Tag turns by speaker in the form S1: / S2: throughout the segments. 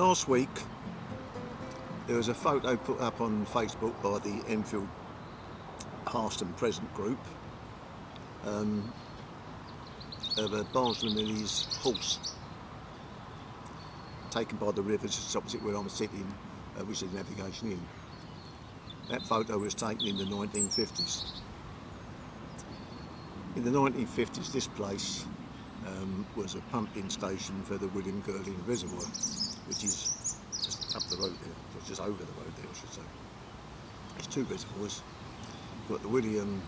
S1: Last week there was a photo put up on Facebook by the Enfield past and present group of a Barnsley Millie's horse taken by the river just opposite where I'm sitting, which is Navigation Inn. That photo was taken in the 1950s. In the 1950s this place was a pumping station for the William Girling Reservoir, which is just up the road there, or just over the road there I should say. There's two reservoirs. You've got the William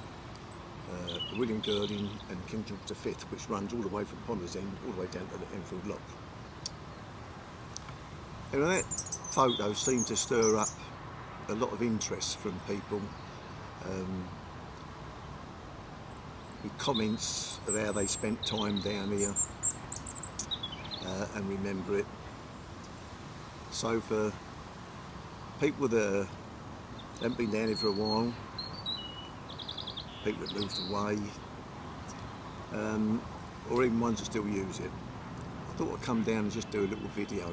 S1: Girling and King George V, which runs all the way from Ponders End all the way down to the Enfield Lock. And that photo seemed to stir up a lot of interest from people, with comments of how they spent time down here and remember it. So for people that haven't been down here for a while, people that moved away, or even ones that still use it, I thought I'd come down and just do a little video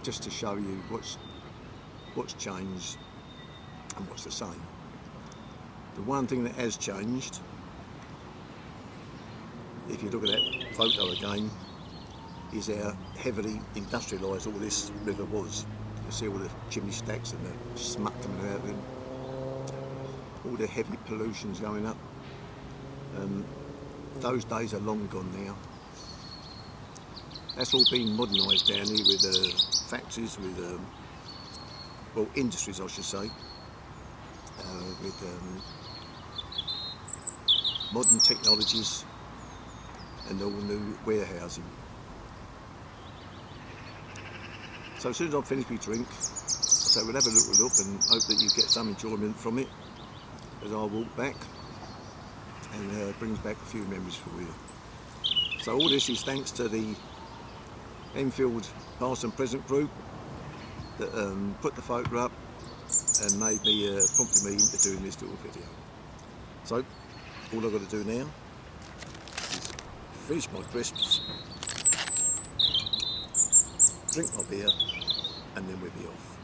S1: just to show you what's changed and what's the same. The one thing that has changed, if you look at that photo again, is how heavily industrialised all this river was. You see all the chimney stacks and the smut coming out of them, all the heavy pollutions going up. Those days are long gone now. That's all been modernised down here with factories, with well, industries I should say, with modern technologies and all new warehousing. So as soon as I've finished my drink, so we'll have a little look and hope that you get some enjoyment from it as I walk back, and brings back a few memories for you. So all this is thanks to the Enfield past and present group that put the photo up and made me, prompted me into doing this little video. So all I've got to do now is finish my crisps, drink my beer, and then we'll be off.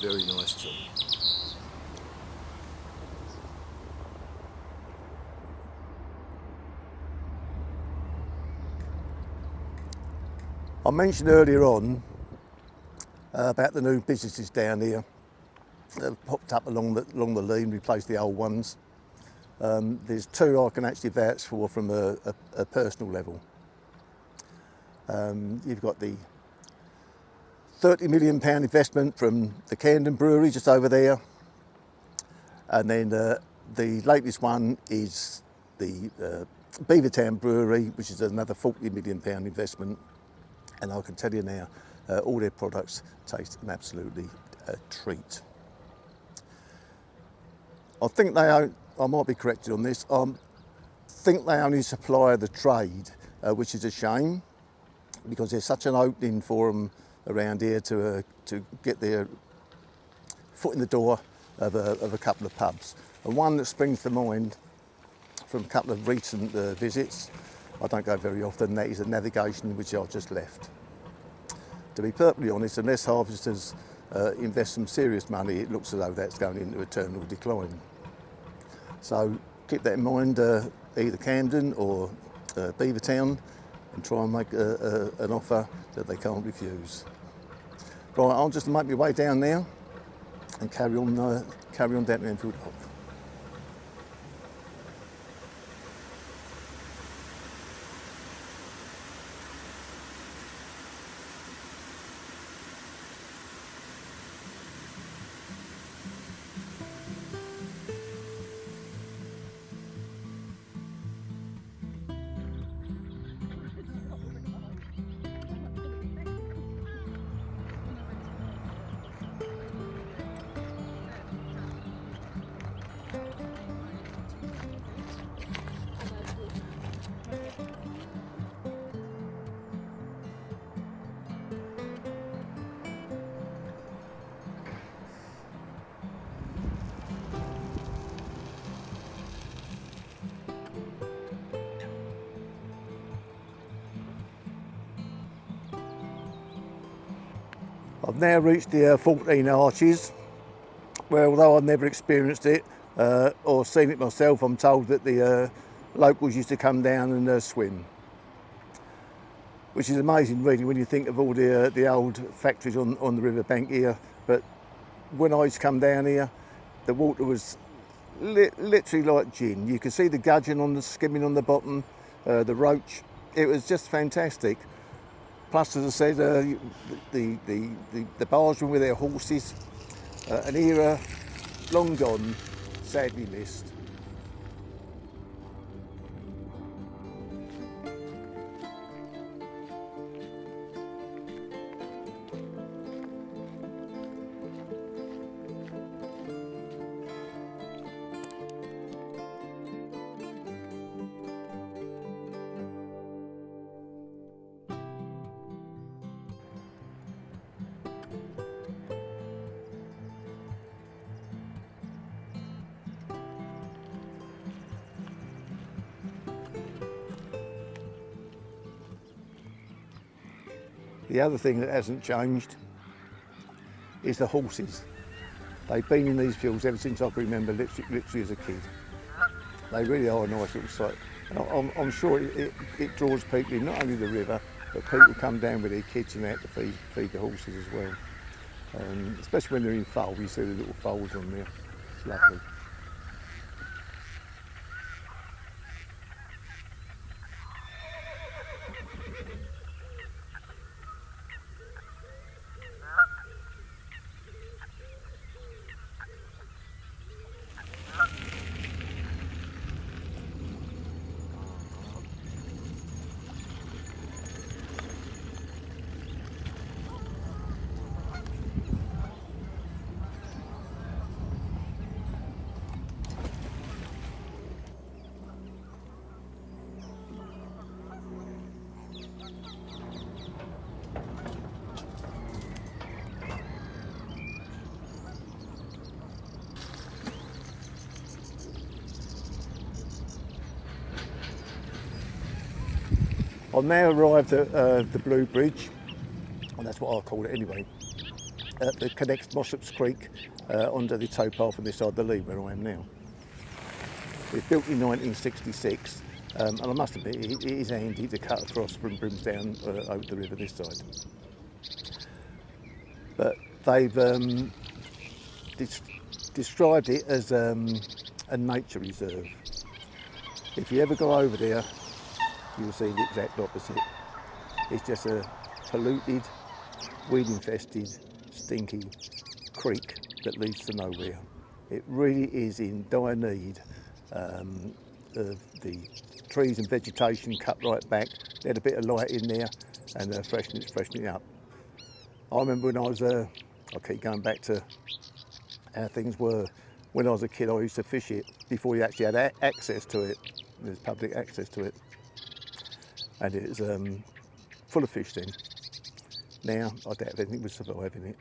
S1: Very nice too. I mentioned earlier on about the new businesses down here that have popped up along the Lee and replaced the old ones. There's two I can actually vouch for from a personal level. You've got the £30 million investment from the Camden Brewery just over there, and then the latest one is the Beavertown Brewery, which is another £40 million investment. And I can tell you now, all their products taste an absolutely treat. I think they own, I might be corrected on this, I think they only supply the trade, which is a shame, because there's such an opening for them around here to get their foot in the door of a couple of pubs. And one that springs to mind from a couple of recent visits, I don't go very often, that is a Navigation which I've just left. To be perfectly honest, unless harvesters invest some serious money, it looks as though that's going into eternal decline. So keep that in mind, either Camden or Beavertown, and try and make an offer that they can't refuse. Right, I'll just make my way down now and carry on down to Enfield Lock. I've now reached the 14 arches, where although I've never experienced it or seen it myself, I'm told that the locals used to come down and swim. Which is amazing really when you think of all the old factories on the riverbank here. But when I used to come down here, the water was literally like gin. You could see the gudgeon skimming on the bottom, the roach. It was just fantastic. Plus, as I said, the bargemen with their horses, an era long gone, sadly missed. The other thing that hasn't changed is the horses. They've been in these fields ever since I can remember, literally as a kid. They really are a nice little sight. And I'm sure it draws people in, not only the river, but people come down with their kids and out to feed the horses as well. Especially when they're in foal, you see the little foals on there. It's lovely. I've now arrived at the Blue Bridge, and that's what I call it anyway, that connects Mossop's Creek onto the towpath on this side of the Lee where I am now. It was built in 1966, and I must admit it is handy to cut across from Brimsdown over the river this side. But they've described it as a nature reserve. If you ever go over there, you'll see the exact opposite. It's just a polluted, weed-infested, stinky creek that leads to nowhere. It really is in dire need of the trees and vegetation cut right back, let a bit of light in there and freshen it up. I remember when I was, I keep going back to how things were. When I was a kid, I used to fish it before you actually had access to it. There's public access to it. And it was full of fish then. Now, I doubt if anything would survive in it.